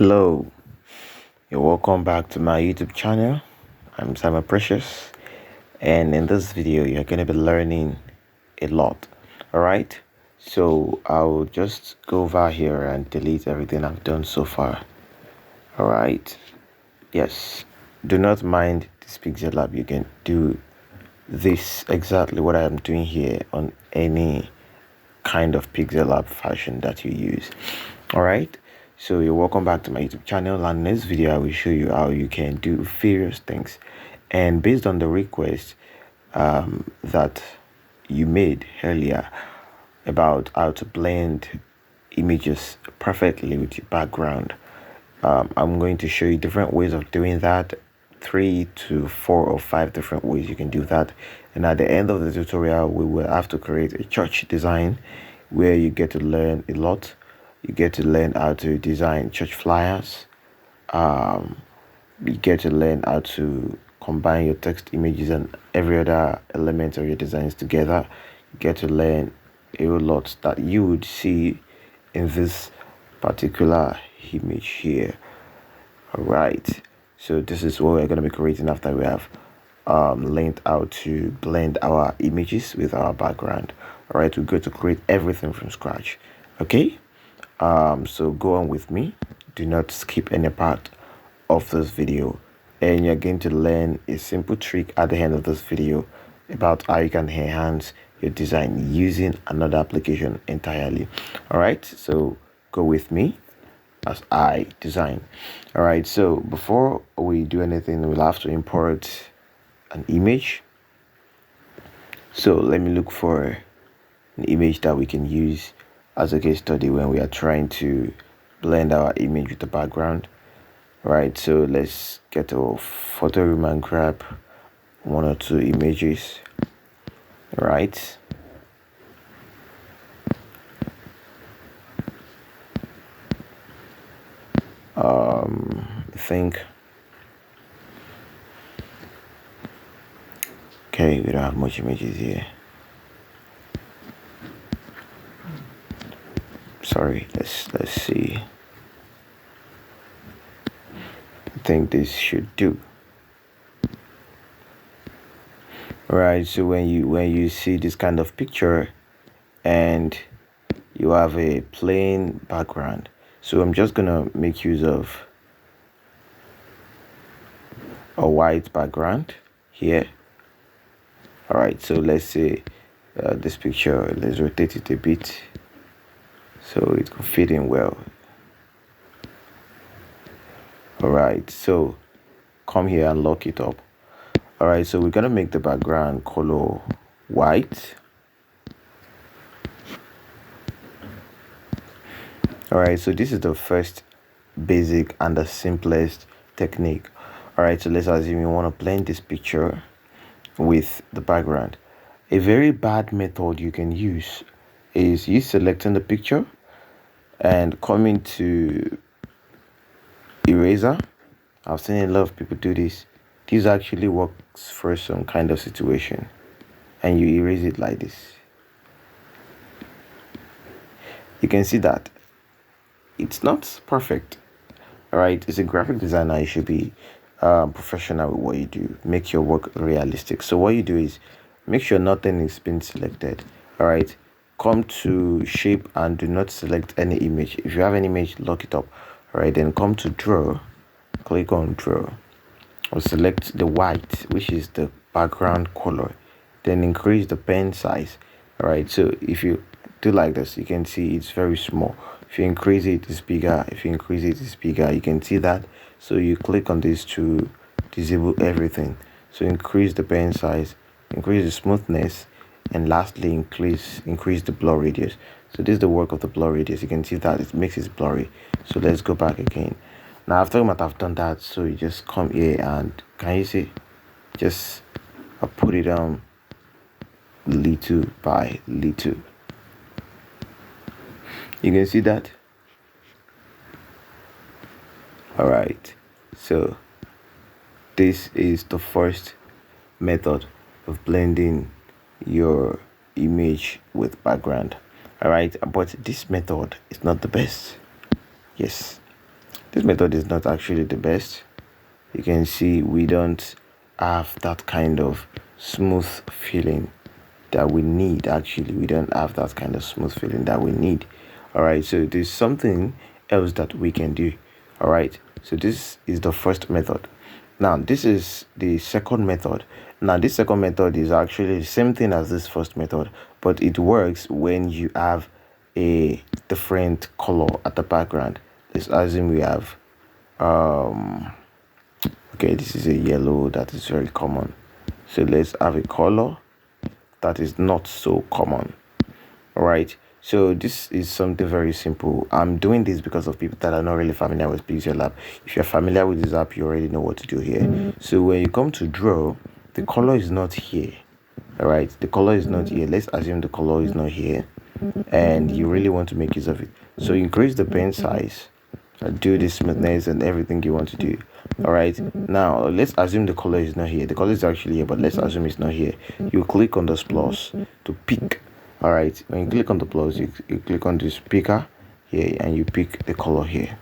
Hello, you're welcome back to my YouTube channel. I'm Simon Precious, and in this video, you're going to be learning a lot. All right, so I'll just go over here and delete everything I've done so far. All right, yes, do not mind this Pixellab. You can do this exactly what I'm doing here on any kind of Pixellab fashion that you use. All right, so you're welcome back to my YouTube channel, and in this video I will show you how you can do various things, and based on the request that you made earlier about how to blend images perfectly with your background, I'm going to show you different ways of doing that. 3 to 4 or 5 different ways you can do that, and at the end of the tutorial we will have to create a church design where you get to learn a lot. You get to learn how to design church flyers. You get to learn how to combine your text, images, and every other element of your designs together. You get to learn a lot that you would see in this particular image here. All right, so this is what we're going to be creating after we have learned how to blend our images with our background. All right, we're going to create everything from scratch. Okay, so go on with me. Do not skip any part of this video, and you're going to learn a simple trick at the end of this video about how you can enhance your design using another application entirely. All right, so go with me as I design. All right, so before we do anything, we'll have to import an image. So let me look for an image that we can use as a case study when we are trying to blend our image with the background. All right, so let's get a photo room and grab 1 or 2 images. All right, I think okay, we don't have much images here. Sorry, let's see. I think this should do. All right, so when you see this kind of picture and you have a plain background, so I'm just gonna make use of a white background here. All right, so let's say this picture, let's rotate it a bit so it could fit in well. All right, so come here and lock it up. All right, so we're gonna make the background color white. All right, so this is the first basic and the simplest technique. All right, so let's assume you want to blend this picture with the background. A very bad method you can use is you selecting the picture and coming to eraser. I've seen a lot of people do this. This actually works for some kind of situation, and you erase it like this. You can see that it's not perfect. All right, as a graphic designer, you should be professional with what you do. Make your work realistic. So what you do is make sure nothing is being selected. All right, come to shape and do not select any image. If you have an image, lock it up. All right, then come to draw, click on draw, or select the white, which is the background color, then increase the pen size. All right, so if you do like this, you can see it's very small. If you increase it, it's bigger. If you increase it, it's bigger. You can see that. So you click on this to disable everything. So increase the pen size, increase the smoothness, and lastly increase the blur radius. So this is the work of the blur radius. You can see that it makes it blurry. So let's go back again. Now after I've done that, so you just come here and can you see, just I put it on little by little. You can see that. All right, so this is the first method of blending your image with background. All right, but this method is not the best. Yes, This method is not actually the best. You can see we don't have that kind of smooth feeling that we need. Actually, we don't have that kind of smooth feeling that we need. All right, so there's something else that we can do. All right, so this is the first method. Now this is the second method. Now this second method is actually the same thing as this first method, but it works when you have a different color at the background. Let's assume we have okay, this is a yellow that is very common, so let's have a color that is not so common. All right, so this is something very simple. I'm doing this because of people that are not really familiar with Pixellab. If you're familiar with this app, you already know what to do here. So when you come to draw, the color is not here. All right, the color is not here. Let's assume the color is not here, and you really want to make use of it. So increase the pen size, do the smoothness and everything you want to do. All right, now let's assume the color is not here. The color is actually here, but let's assume it's not here. You click on this plus to pick. All right, when you click on the plus, you click on this picker here and you pick the color here.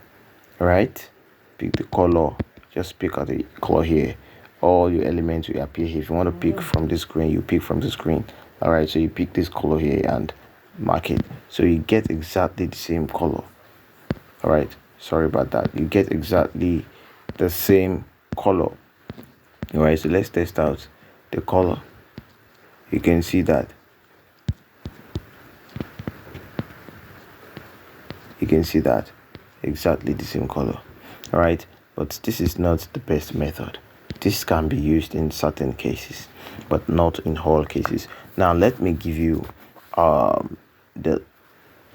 All right, pick the color, just pick out the color here. All your elements will appear here. If you want to pick from the screen, you pick from the screen. All right, so you pick this color here and mark it, so you get exactly the same color. All right, sorry about that. You get exactly the same color. All right, so let's test out the color. You can see that. You can see that exactly the same color. All right, but this is not the best method. This can be used in certain cases, but not in all cases. Now let me give you the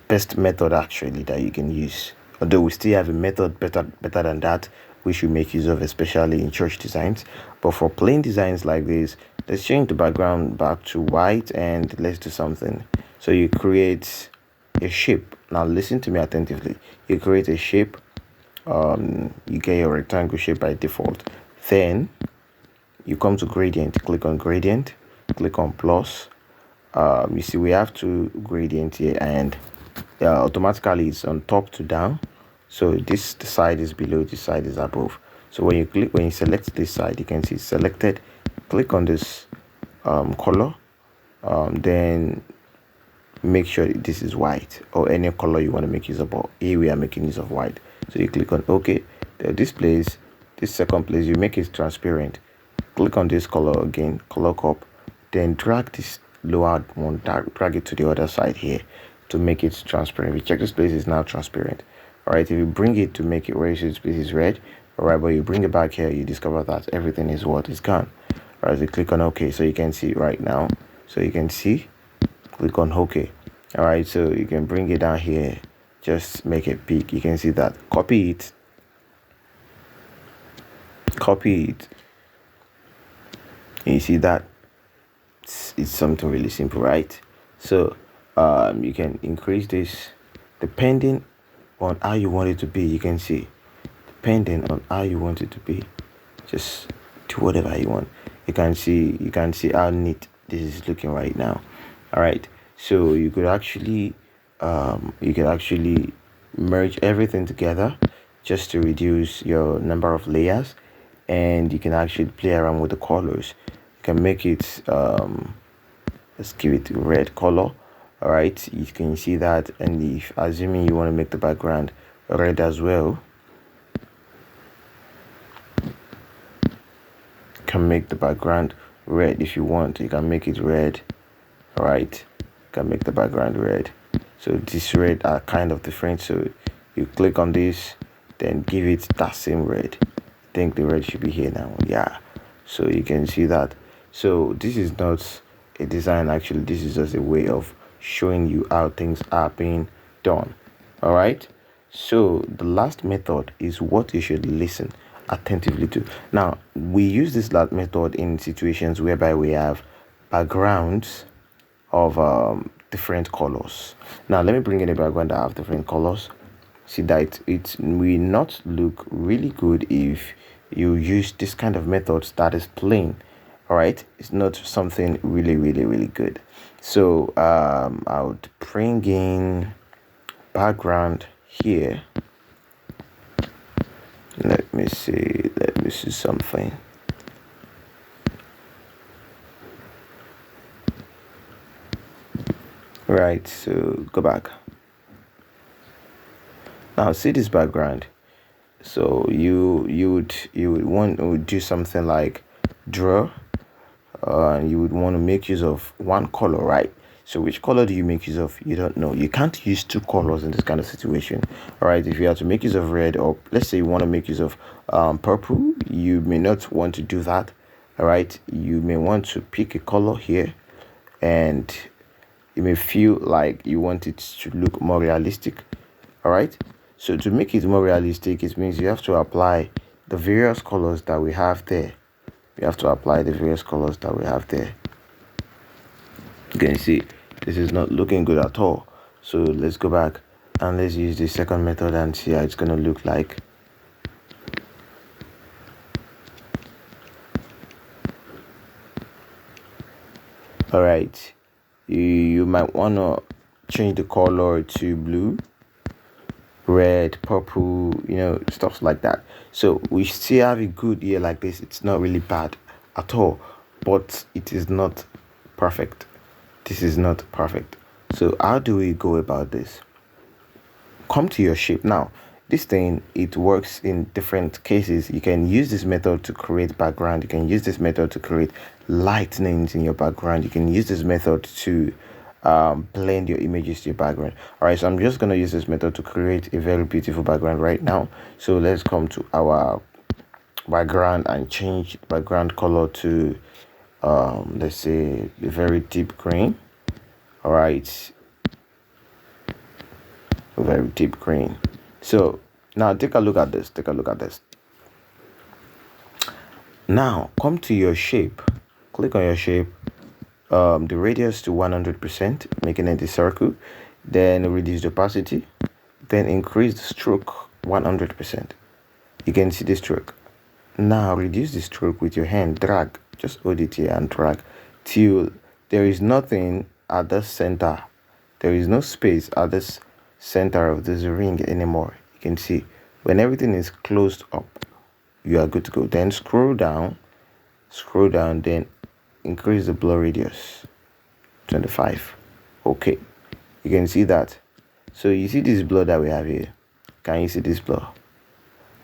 best method actually that you can use. Although we still have a method better than that we should make use of, especially in church designs. But for plain designs like this, let's change the background back to white and let's do something. So you create a shape. Now listen to me attentively. You create a shape. You get your rectangle shape by default. Then you come to gradient. Click on gradient. Click on plus. You see we have two gradient here, and automatically it's on top to down. So this the side is below, this side is above. So when you select this side, you can see it's selected. Click on this color, then make sure this is white or any color you want to make use of. But here we are making use of white, so you click on OK. This second place, you make it transparent. Click on this color again, color cup, then drag this lower one, drag it to the other side here to make it transparent. We check this place is now transparent. All right, if you bring it to make it where this place is red, all right, but you bring it back here, you discover that everything is what is gone. All right, so click on OK, so you can see right now. So you can see, click on OK. All right, so you can bring it down here, just make it big. You can see that. Copy it. And you see that it's something really simple, right? So you can increase this depending on how you want it to be. You can see, depending on how you want it to be, just do whatever you want. You can see how neat this is looking right now. All right, so you could actually merge everything together just to reduce your number of layers, and you can actually play around with the colors. You can make it let's give it a red color. All right, you can see that. And if assuming you want to make the background red as well, you can make the background red. If you want, you can make it red. All right, you can make the background red. So this red are kind of different, so you click on this, then give it that same red. I think the red should be here now. Yeah, so you can see that. So this is not a design, actually this is just a way of showing you how things are being done. All right, so the last method is what you should listen attentively to. Now we use this last method in situations whereby we have backgrounds of different colors. Now let me bring in a background that have different colors. See that it will not look really good if you use this kind of methods that is plain. All right, it's not something really good. So I would bring in background here. Let me see something. Right, so go back. Now see this background. So you would want to do something like draw, and you would want to make use of one color, right? So which color do you make use of? You don't know. You can't use two colors in this kind of situation. All right, if you have to make use of red, or let's say you want to make use of purple, you may not want to do that. All right, you may want to pick a color here, and you may feel like you want it to look more realistic. All right, so to make it more realistic, it means you have to apply the various colors that we have there. You have to apply the various colors that we have there. You can see this is not looking good at all. So let's go back and let's use the second method and see how it's going to look like. All right, you might want to change the color to blue, red, purple, stuff like that. So we still have a good year like this. It's not really bad at all, but it is not perfect. This is not perfect. So how do we go about this? Come to your shape. Now this thing, it works in different cases. You can use this method to create background. You can use this method to create lightnings in your background. You can use this method to blend your images to your background. All right, so I'm just going to use this method to create a very beautiful background right now. So let's come to our background and change background color to let's say a very deep green. All right, a very deep green. So now take a look at this. Now come to your shape. Click on your shape. The radius to 100%, making it a circle. Then reduce the opacity. Then increase the stroke 100%. You can see the stroke. Now reduce the stroke with your hand. Drag. Just hold it here and drag till there is nothing at the center. There is no space at this center of this ring anymore. You can see when everything is closed up, you are good to go. Then scroll down, then increase the blur radius 25. Okay, you can see that. So you see this blur that we have here. Can you see this blur? All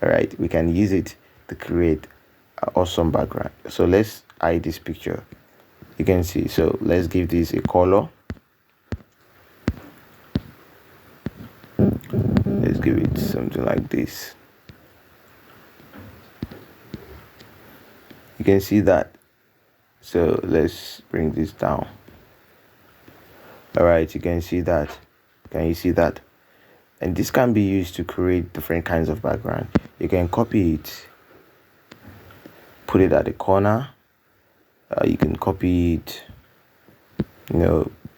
right, we can use it to create an awesome background. So let's hide this picture. You can see. So let's give this a color. Let's give it something like this. You can see that. So let's bring this down. All right, you can see that. Can you see that? And this can be used to create different kinds of background. You can copy it, put it at the corner. You can copy it,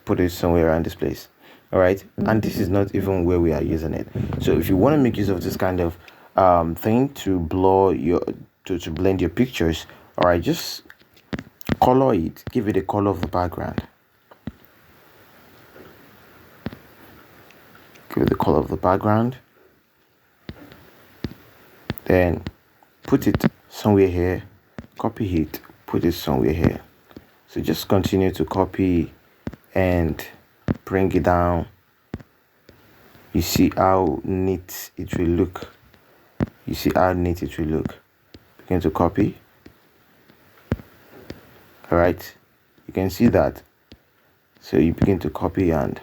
put it somewhere around this place. All right, and this is not even where we are using it. So if you want to make use of this kind of thing to blur your to blend your pictures, all right, just color it, give it a color of the background. Give it the color of the background. Then put it somewhere here, copy it, put it somewhere here. So just continue to copy and bring it down. You see how neat it will look. Begin to copy. All right, you can see that. So you begin to copy and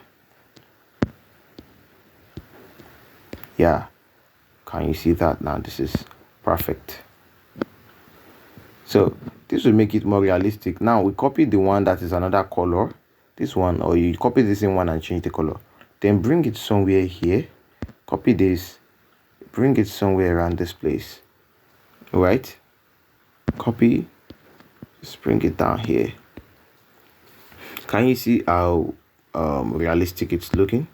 yeah, can you see that now? This is perfect. So this will make it more realistic. Now we copy the one that is another color, this one, or you copy the same one and change the color. Then bring it somewhere here. Copy this, bring it somewhere around this place. All right, copy, just bring it down here. Can you see how realistic it's looking?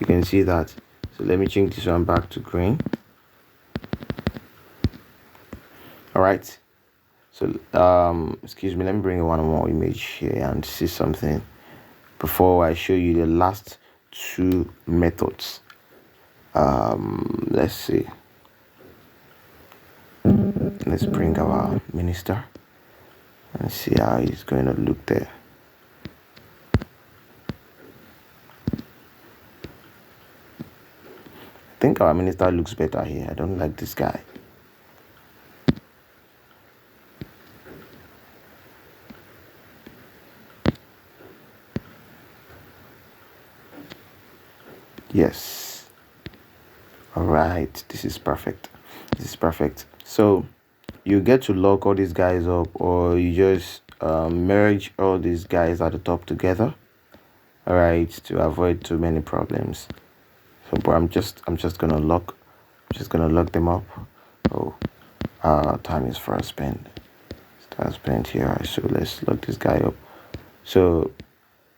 You can see that. So let me change this one back to green. All right, so excuse me, let me bring one more image here and see something before I show you the last two methods. Let's see. let's bring our minister and see how he's going to look there. I think our minister looks better here. I don't like this guy. Yes. All right. This is perfect. This is perfect. So you get to lock all these guys up, or you just merge all these guys at the top together. All right, to avoid too many problems. So, but I'm just gonna lock. I'm just gonna lock them up. Oh, time is for a spend. Start spend here. So let's lock this guy up. So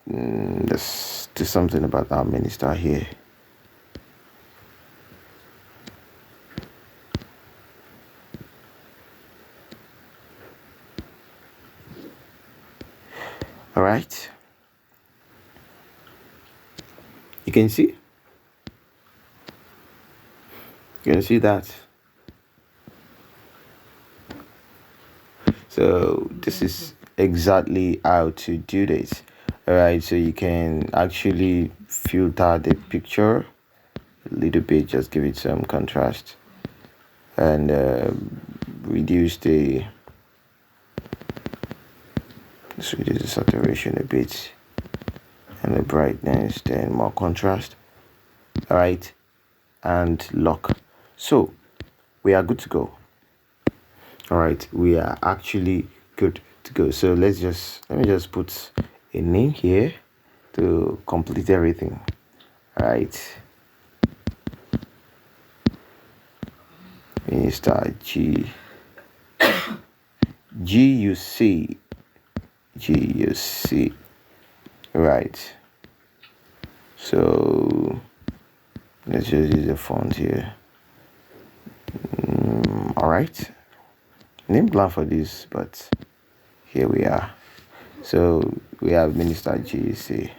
let's do something about our minister here. All right. You can see. You can see that. So this is exactly how to do this. All right. So you can actually filter the picture a little bit. Just give it some contrast and reduce the. Let's reduce the saturation a bit and the brightness, then more contrast. All right, and lock. So we are good to go. All right, we are actually good to go. So let me just put a name here to complete everything. All right, Mr. GUC. Right. So let's just use the font here. All right. Name plan for this, but here we are. So we have Minister GUC.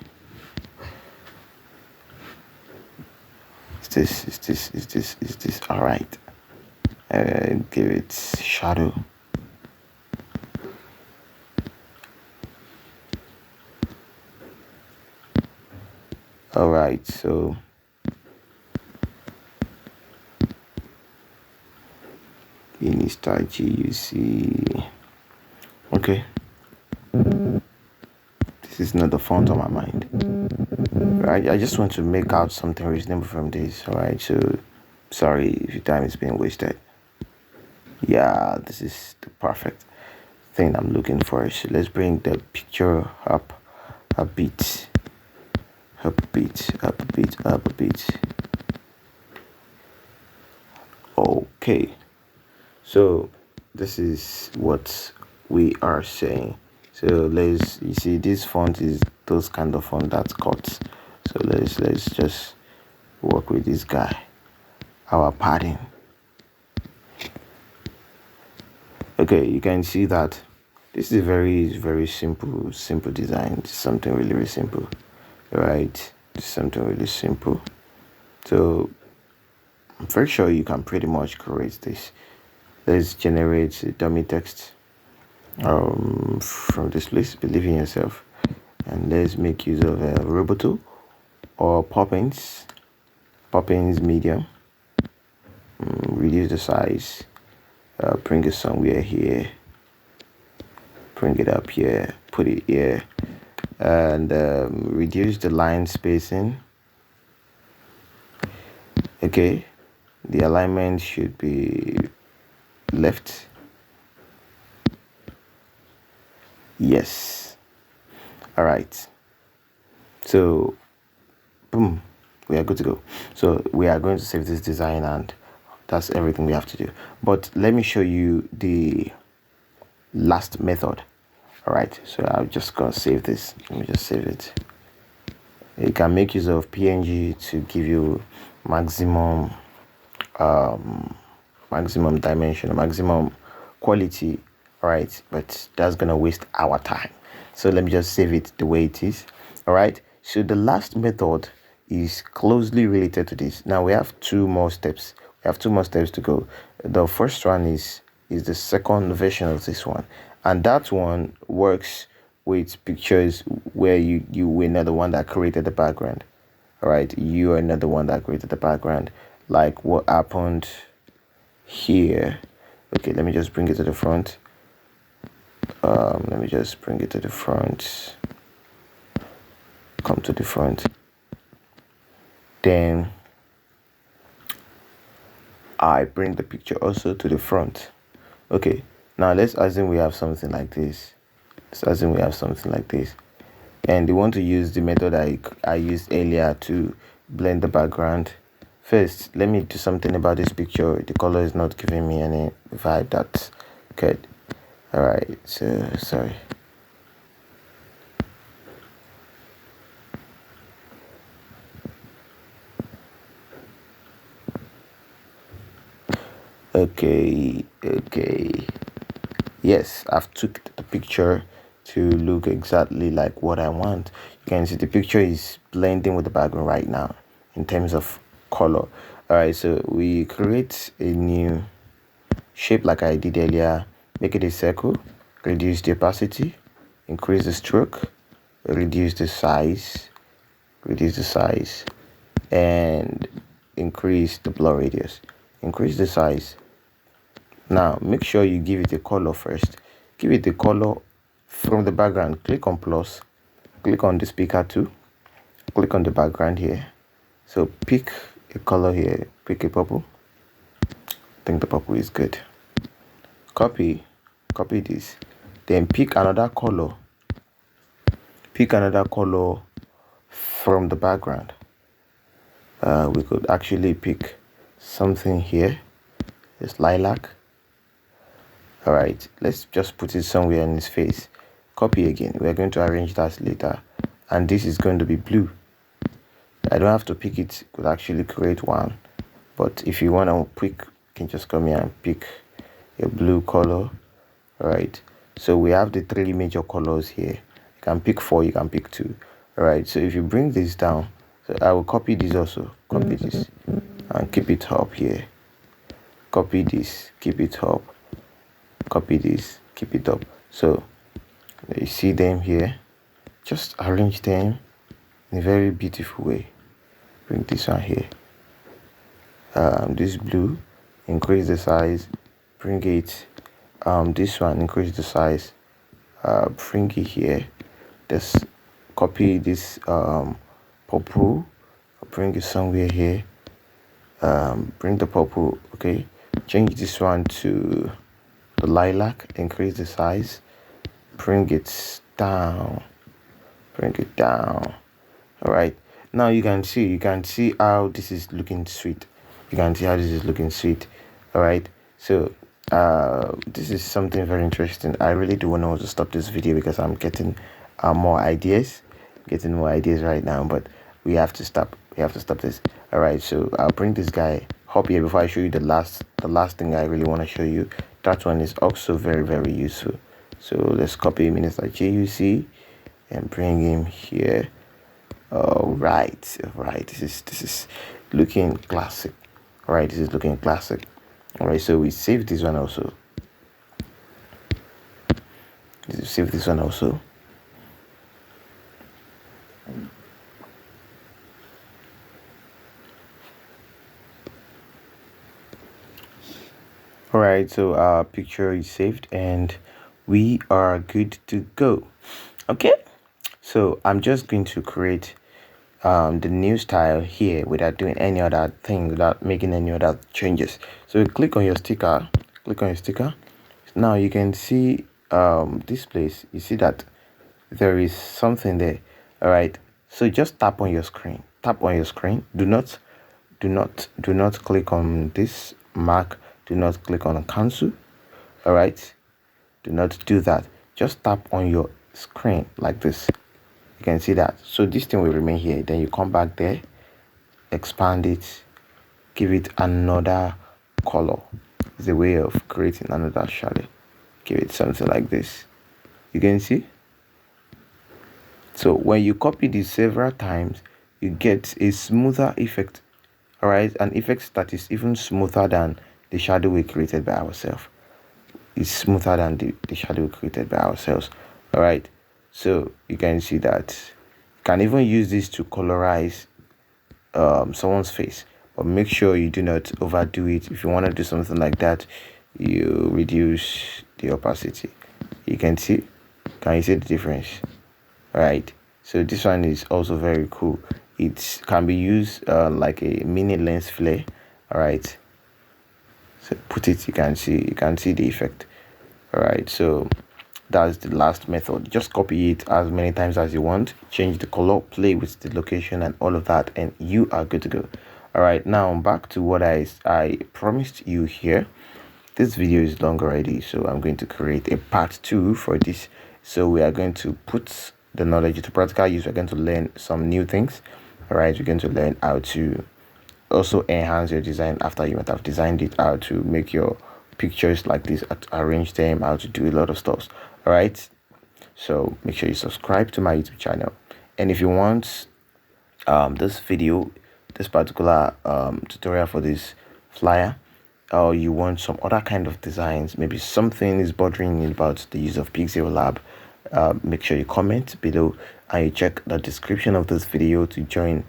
Is this all right? Give it shadow. All right, so Minister GUC. Okay, this is not the font on my mind. Right, I just want to make out something reasonable from this. All right, so sorry if your time is being wasted. Yeah, this is the perfect thing I'm looking for. So let's bring the picture up a bit. Up a bit. Okay, so this is what we are saying. So you see this font is those kind of font that cuts. So let's just work with this guy. Our padding. Okay, you can see that this is a very simple design. It's something really simple. Right, something really simple. So I'm very sure you can pretty much create this. Let's generate a dummy text from this place. Believe in yourself, and let's make use of a Roboto or Poppins medium. Reduce the size, bring it somewhere here, bring it up here, put it here, and reduce the line spacing. Okay, the alignment should be left. Yes. All right, so boom, we are good to go. So we are going to save this design, and that's everything we have to do. But let me show you the last method. All right, so I'm just gonna save this. Let me just save it. You can make use of PNG to give you maximum dimension, maximum quality. All right, but that's gonna waste our time. So let me just save it the way it is. All right, so the last method is closely related to this. Now we have two more steps. We have two more steps to go. The first one is is the second version of this one, and that one works with pictures where you were not the one that created the background. All right, you are not the one that created the background, like what happened here. Okay, let me just bring it to the front. Let me just bring it to the front. Come to the front. Then I bring the picture also to the front. Okay, now let's assume we have something like this. And you want to use the method I used earlier to blend the background. First, let me do something about this picture. The color is not giving me any vibe that's good. All right, so sorry. Okay. Yes, I've took the picture to look exactly like what I want. You can see the picture is blending with the background right now in terms of color. All right, so we create a new shape like I did earlier. Make it a circle, reduce the opacity, increase the stroke, reduce the size, and increase the blur radius. Increase the size. Now make sure you give it a color first. Give it a color from the background. Click on plus, click on the speaker too, click on the background here. So pick a color here, pick a purple. I think the purple is good. Copy this, then pick another color from the background. We could actually pick something here. It's lilac. All right, let's just put it somewhere in his face. Copy again. We're going to arrange that later, and this is going to be blue. I don't have to pick it. Could actually create one, but if you want to pick, you can just come here and pick a blue color. All right, so we have the three major colors here. You can pick 4, you can pick 2. All right, so if you bring this down, so I will copy this also. Copy this and keep it up here. Copy this, keep it up. Copy this, keep it up. So you see them here. Just arrange them in a very beautiful way. Bring this one here. This blue, increase the size. Bring it. This one, increase the size. Bring it here. Just copy this purple. Bring it somewhere here. Bring the purple. Okay. Change this one to the lilac. Increase the size. Bring it down. All right, now you can see how this is looking sweet. All right, so this is something very interesting. I really do want to stop this video because I'm getting more ideas right now, but we have to stop this. All right, so I'll bring this guy up here before I show you the last thing I really want to show you. That one is also very, very useful. So let's copy Minister JUC and bring him here. All right. This is looking classic. All right, All right, so we save this one also. All right, so our picture is saved and we are good to go. Okay, so I'm just going to create the new style here without doing any other thing, without making any other changes. So you click on your sticker. Now you can see this place. You see that there is something there. All right, so just tap on your screen. Do not click on this mark. Do not click on cancel. All right, do not do that. Just tap on your screen like this. You can see that. So this thing will remain here. Then you come back there, expand it, give it another color. It's a way of creating another shadow. Give it something like this. You can see. So when you copy this several times, you get a smoother effect. All right, an effect that is even smoother than the shadow we created by ourselves. is smoother than the shadow created by ourselves. All right, so you can see that you can even use this to colorize someone's face, but make sure you do not overdo it. If you want to do something like that, you reduce the opacity. You can see, can you see the difference? All right, so this one is also very cool. It can be used like a mini lens flare. All right, so put it, you can see the effect. All right, so that's the last method. Just copy it as many times as you want, change the color, play with the location and all of that, and you are good to go. All right, now back to what I promised you here. This video is long already, so I'm going to create a part 2 for this. So we are going to put the knowledge into practical use. We're going to learn some new things. All right, we're going to learn how to also enhance your design after you might have designed it, how to make your pictures like this, how to arrange them, how to do a lot of stuff. All right, so make sure you subscribe to my YouTube channel, and if you want this video, this particular tutorial for this flyer, or you want some other kind of designs, maybe something is bothering you about the use of Pixellab, make sure you comment below and you check the description of this video to join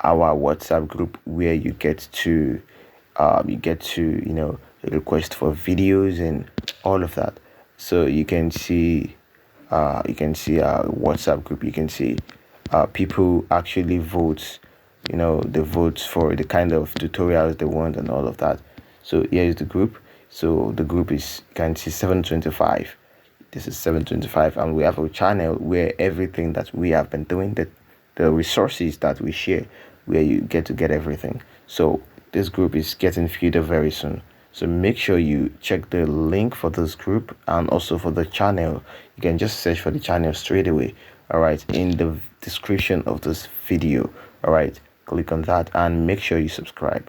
our WhatsApp group, where you get to request for videos and all of that. So you can see our WhatsApp group. You can see people actually vote, the votes for the kind of tutorials they want and all of that. So here is the group. So the group is, you can see 725. This is 725, and we have a channel where everything that we have been doing, the resources that we share, where you get everything. So this group is getting filled up very soon. So make sure you check the link for this group, and also for the channel. You can just search for the channel straight away. All right, in the description of this video. All right, click on that and make sure you subscribe,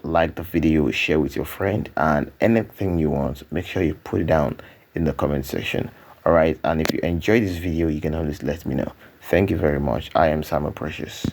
like the video, share with your friend, and anything you want, make sure you put it down in the comment section. All right, and if you enjoyed this video, you can always let me know. Thank you very much. I am Samuel Precious.